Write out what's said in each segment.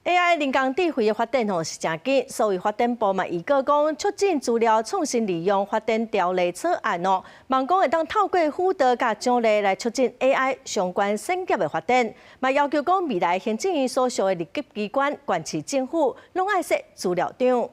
AI 人工智慧的发展是正紧，所以发展部嘛预告讲，促进资料创新利用发展条例草案望讲会当透过辅导甲奖励来促进 AI 相关产业的发展，嘛要求讲未来行政院所属的立级机关、县市政府，拢爱设资料场。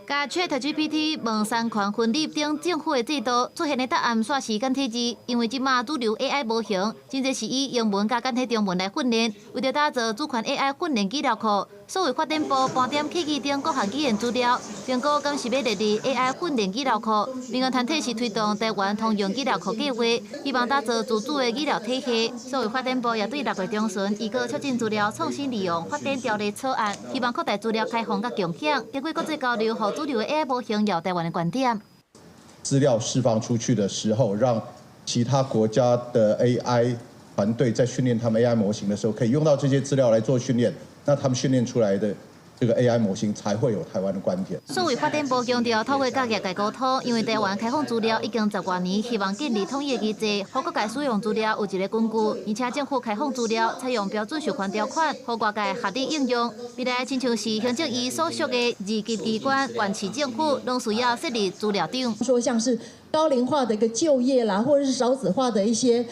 甲 ChatGPT 问三权分立等政府的制度出现的答案煞时间体制，因为即马主流 AI 模型，真侪是以英文甲简体中文来训练，为着打造主权 AI 训练资料库，所谓发展部盘点科技等各项语言资料，评估敢是要列入 AI 训练资料库。民间团体是推动台湾通用资料库计划，希望打造自主的资料体系。所谓发展部也对6月中旬预告促进资料创新利用发展条例草案，希望扩大资料开放甲共享，经过国际交流。 和主流的 AI 模型有台湾的观点。资料释放出去的时候，让其他国家的 AI 团队在训练他们 AI 模型的时候，可以用到这些资料来做训练。那他们训练出来的这个 AI 模型才会有台湾的观点。所谓发展部强调，透过甲业界沟通，因为台湾开放资料已经10多年，希望建立统一的机制，让各界使用资料有一个根据，而且政府开放资料采用标准授权条款，让各界合理应用。未来亲像是行政院所属的二级机关、县市政府，拢需要设立资料场。说像是高龄化的一个就业啦，或者是少子化的一些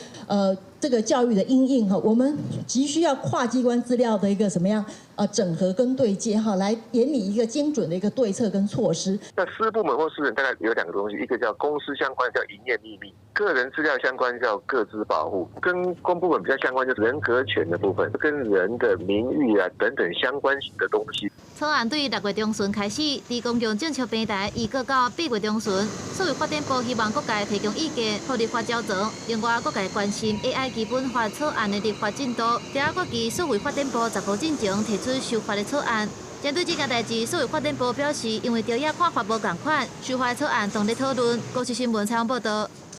这个教育的因应哈，我们急需要跨机关资料的一个什么样整合跟对接哈，来研拟一个精准的一个对策跟措施。那私部门或私人大概有2个东西，一个叫公司相关叫营业秘密，个人资料相关叫个资保护，跟公部门比较相关就是人格权的部分，跟人的名誉啊等等相关性的东西。草案对6月中旬开始，伫公共政策平台预告到8月中旬。所谓发展部希望各界提供意见，互立法校正。另外，各界关心 AI 基本法草案的立法进度。第二国期所谓发展部10号进前提出修法的草案。针对这件代志，所谓发展部表示，因为朝野看法无同款，修法的草案同咧讨论。国际新闻采访报道。